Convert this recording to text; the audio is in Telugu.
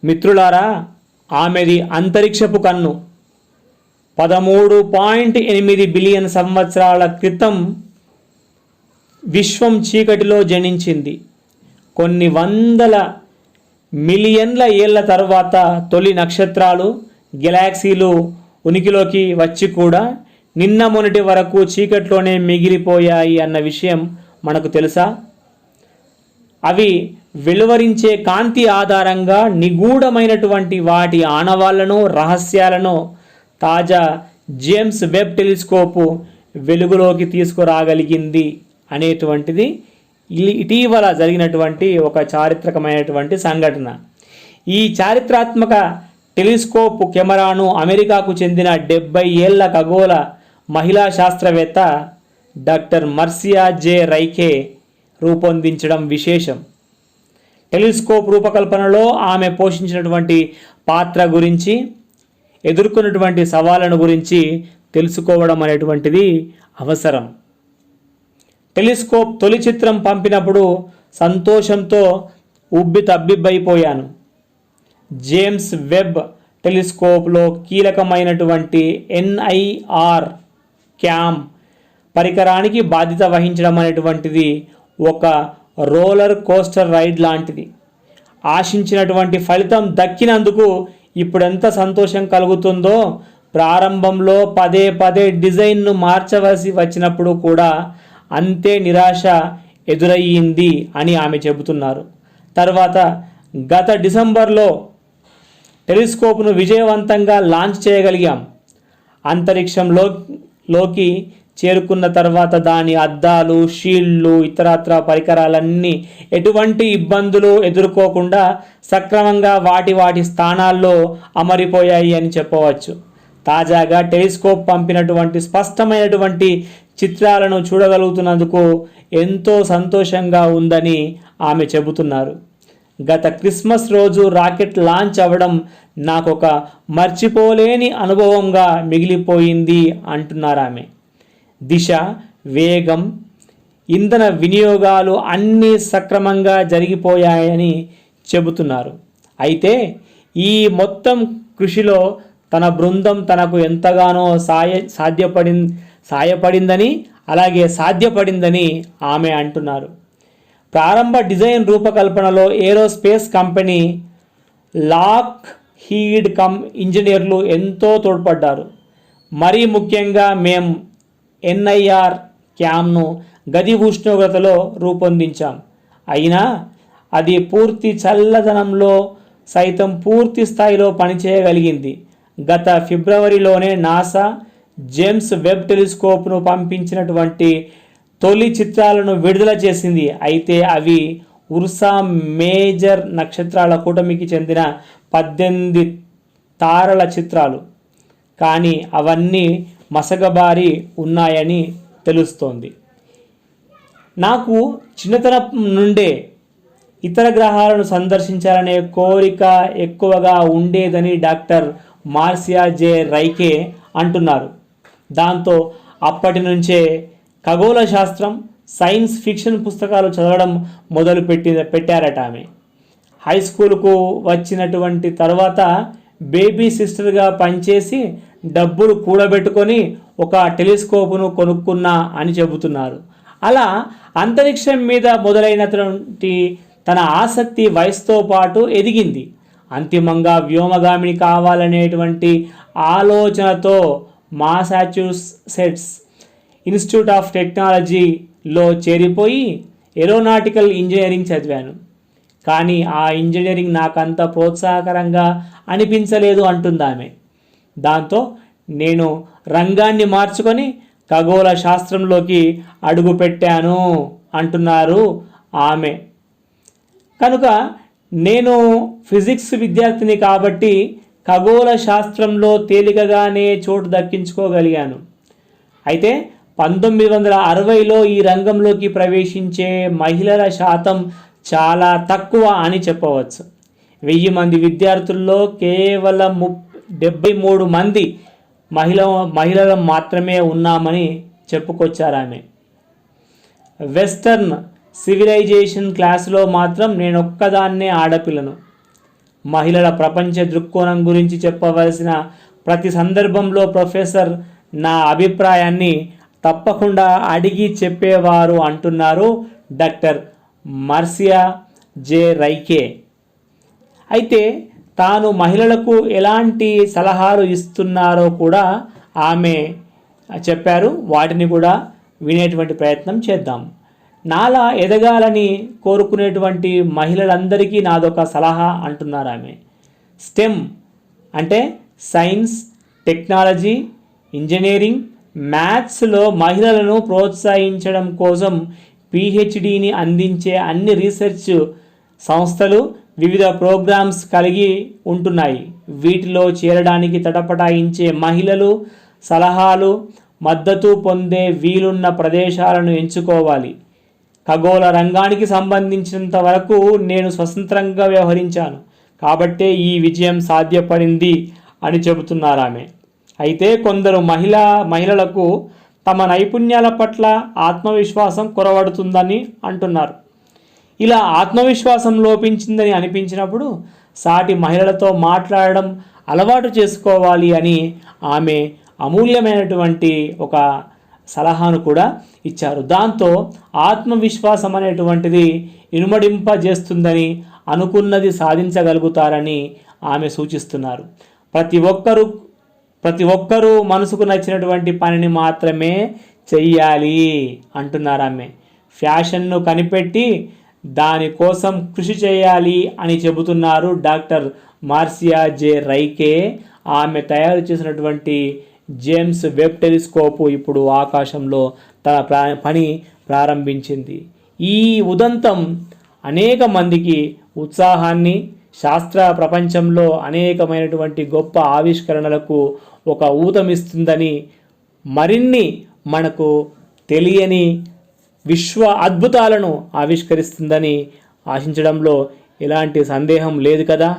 మిత్రులారా, ఆమెది అంతరిక్షపు కన్ను. 13.8 బిలియన్ సంవత్సరాల క్రితం విశ్వం చీకటిలో జనించింది. కొన్ని వందల మిలియన్ల ఏళ్ల తర్వాత తొలి నక్షత్రాలు, గెలాక్సీలు ఉనికిలోకి వచ్చి కూడా నిన్న మొన్నటి వరకు చీకట్లోనే మిగిలిపోయాయి అన్న విషయం మనకు తెలుసా? అవి వెలువరించే కాంతి ఆధారంగా నిగూఢమైనటువంటి వాటి ఆనవాళ్లను, రహస్యాలను తాజా జేమ్స్ వెబ్ టెలిస్కోపు వెలుగులోకి తీసుకురాగలిగింది అనేటువంటిది ఇటీవల జరిగినటువంటి ఒక చారిత్రకమైనటువంటి సంఘటన. ఈ చారిత్రాత్మక టెలిస్కోప్ కెమెరాను అమెరికాకు చెందిన 70 ఏళ్ల ఖగోళ మహిళా శాస్త్రవేత్త డాక్టర్ మర్సియా జే రైకే రూపొందించడం విశేషం. టెలిస్కోప్ రూపకల్పనలో ఆమె పోషించినటువంటి పాత్ర గురించి, ఎదుర్కొన్నటువంటి సవాళ్ళను గురించి తెలుసుకోవడం అనేటువంటిది అవసరం. టెలిస్కోప్ తొలి చిత్రం పంపినప్పుడు సంతోషంతో తబ్బిబ్బైపోయాను. జేమ్స్ వెబ్ టెలిస్కోప్లో కీలకమైనటువంటి NIR క్యామ్ పరికరానికి బాధ్యత వహించడం అనేటువంటిది ఒక రోలర్ కోస్టర్ రైడ్ లాంటిది. ఆశించినటువంటి ఫలితం దక్కినందుకు ఇప్పుడెంత సంతోషం కలుగుతుందో, ప్రారంభంలో పదే పదే డిజైన్ను మార్చవలసి వచ్చినప్పుడు కూడా అంతే నిరాశ ఎదురయ్యింది అని ఆమె చెబుతున్నారు. తర్వాత గత డిసెంబర్లో టెలిస్కోప్ను విజయవంతంగా లాంచ్ చేయగలిగాం. అంతరిక్షంలోకి చేరుకున్న తర్వాత దాని అద్దాలు, షీల్డ్లు, ఇతరత్ర పరికరాలన్నీ ఎటువంటి ఇబ్బందులు ఎదుర్కోకుండా సక్రమంగా వాటి స్థానాల్లో అమరిపోయాయి అని చెప్పవచ్చు. తాజాగా టెలిస్కోప్ పంపినటువంటి స్పష్టమైనటువంటి చిత్రాలను చూడగలుగుతున్నందుకు ఎంతో సంతోషంగా ఉందని ఆమె చెబుతున్నారు. గత క్రిస్మస్ రోజు రాకెట్ లాంచ్ అవ్వడం నాకొక మర్చిపోలేని అనుభవంగా మిగిలిపోయింది అంటున్నారు ఆమె. దిశ, వేగం, ఇంధన వినియోగాలు అన్నీ సక్రమంగా జరిగిపోయాయని చెబుతున్నారు. అయితే ఈ మొత్తం కృషిలో తన బృందం తనకు ఎంతగానో సాధ్యపడిందని ఆమె అంటున్నారు. ప్రారంభ డిజైన్ రూపకల్పనలో ఏరోస్పేస్ కంపెనీ లాక్ హీడ్ ఇంజనీర్లు ఎంతో తోడ్పడ్డారు. మరీ ముఖ్యంగా మేము NIR క్యామ్ను గది ఉష్ణోగ్రతలో రూపొందించాం. అయినా అది పూర్తి చల్లదనంలో సైతం పూర్తి స్థాయిలో పనిచేయగలిగింది. గత ఫిబ్రవరిలోనే నాసా జేమ్స్ వెబ్ టెలిస్కోప్ను పంపించినటువంటి తొలి చిత్రాలను విడుదల చేసింది. అయితే అవి ఉర్సా మేజర్ నక్షత్రాల కూటమికి చెందిన 18 తారల చిత్రాలు. కానీ అవన్నీ మసకబారి ఉన్నాయని తెలుస్తోంది. నాకు చిన్నతనం నుండే ఇతర గ్రహాలను సందర్శించాలనే కోరిక ఎక్కువగా ఉండేదని డాక్టర్ మార్సియా జే రైకే అంటున్నారు. దాంతో అప్పటి నుంచే ఖగోళ శాస్త్రం, సైన్స్ ఫిక్షన్ పుస్తకాలు చదవడం పెట్టారట ఆమె. హై స్కూల్కు వచ్చినటువంటి తర్వాత బేబీ సిస్టర్గా పనిచేసి డబ్బులు కూడబెట్టుకొని ఒక టెలిస్కోప్ను కొనుక్కున్నా అని చెబుతున్నారు. అలా అంతరిక్షం మీద మొదలైనటువంటి తన ఆసక్తి వయసుతో పాటు ఎదిగింది. అంతిమంగా వ్యోమగామిని కావాలనేటువంటి ఆలోచనతో మాసాచ్యూసెట్స్ ఇన్స్టిట్యూట్ ఆఫ్ టెక్నాలజీలో చేరిపోయి ఏరోనాటికల్ ఇంజనీరింగ్ చదివాను. కానీ ఆ ఇంజనీరింగ్ నాకంత ప్రోత్సాహకరంగా అనిపించలేదు అంటుందామె. దాంతో నేను రంగాన్ని మార్చుకొని ఖగోళ శాస్త్రంలోకి అడుగుపెట్టాను అంటున్నారు ఆమె. కనుక నేను ఫిజిక్స్ విద్యార్థిని కాబట్టి ఖగోళ శాస్త్రంలో తేలికగానే చోటు దక్కించుకోగలిగాను. అయితే 1960లో ఈ రంగంలోకి ప్రవేశించే మహిళల శాతం చాలా తక్కువ అని చెప్పవచ్చు. 1000 మంది విద్యార్థుల్లో కేవలం 73 మంది మహిళలు మాత్రమే ఉన్నామని చెప్పుకొచ్చారామె. వెస్టర్న్ సివిలైజేషన్ క్లాసులో మాత్రం నేనొక్కదాన్నే ఆడపిల్లను. మహిళల ప్రపంచ దృక్కోణం గురించి చెప్పవలసిన ప్రతి సందర్భంలో ప్రొఫెసర్ నా అభిప్రాయాన్ని తప్పకుండా అడిగి చెప్పేవారు అంటున్నారు డాక్టర్ మార్సియా జే రైకే. అయితే తాను మహిళలకు ఎలాంటి సలహాలు ఇస్తున్నారో కూడా ఆమె చెప్పారు. వాటిని కూడా వినేటువంటి ప్రయత్నం చేద్దాం. నాలా ఎదగాలని కోరుకునేటువంటి మహిళలందరికీ నాదొక సలహా అంటున్నారు ఆమె. స్టెమ్ అంటే సైన్స్, టెక్నాలజీ, ఇంజనీరింగ్, మ్యాథ్స్లో మహిళలను ప్రోత్సహించడం కోసం పిహెచ్డిని అందించే అన్ని రీసెర్చ్ సంస్థలు వివిధ ప్రోగ్రామ్స్ కలిగి ఉంటున్నాయి. వీటిలో చేరడానికి తటపటాయించే మహిళలు సలహాలు, మద్దతు పొందే వీలున్న ప్రదేశాలను ఎంచుకోవాలి. ఖగోళ రంగానికి సంబంధించినంత వరకు నేను స్వతంత్రంగా వ్యవహరించాను కాబట్టే ఈ విజయం సాధ్యపడింది అని చెబుతున్నారు ఆమె. అయితే కొందరు మహిళలకు తమ నైపుణ్యాల పట్ల ఆత్మవిశ్వాసం కొరవడుతుందని అంటున్నారు. ఇలా ఆత్మవిశ్వాసం లోపించిందని అనిపించినప్పుడు సాటి మహిళలతో మాట్లాడడం అలవాటు చేసుకోవాలి అని ఆమె అమూల్యమైనటువంటి ఒక సలహాను కూడా ఇచ్చారు. దాంతో ఆత్మవిశ్వాసం అనేటువంటిది ఇనుమడింపజేస్తుందని, అనుకున్నది సాధించగలుగుతారని ఆమె సూచిస్తున్నారు. ప్రతి ఒక్కరూ మనసుకు నచ్చినటువంటి పనిని మాత్రమే చెయ్యాలి అంటున్నారు ఆమె. ఫ్యాషన్ను కనిపెట్టి దానికోసం కృషి చేయాలి అని చెబుతున్నారు డాక్టర్ మార్సియా జే రైకే. ఆమె తయారు చేసినటువంటి జేమ్స్ వెబ్ టెలిస్కోపు ఇప్పుడు ఆకాశంలో తన పని ప్రారంభించింది. ఈ ఉదంతం అనేక మందికి ఉత్సాహాన్ని, శాస్త్ర ప్రపంచంలో అనేకమైనటువంటి గొప్ప ఆవిష్కరణలకు ఒక ఊతమిస్తుందని, మరిన్ని మనకు తెలియని విశ్వ అద్భుతాలను ఆవిష్కరిస్తుందని ఆశించడంలో ఎలాంటి సందేహం లేదు కదా.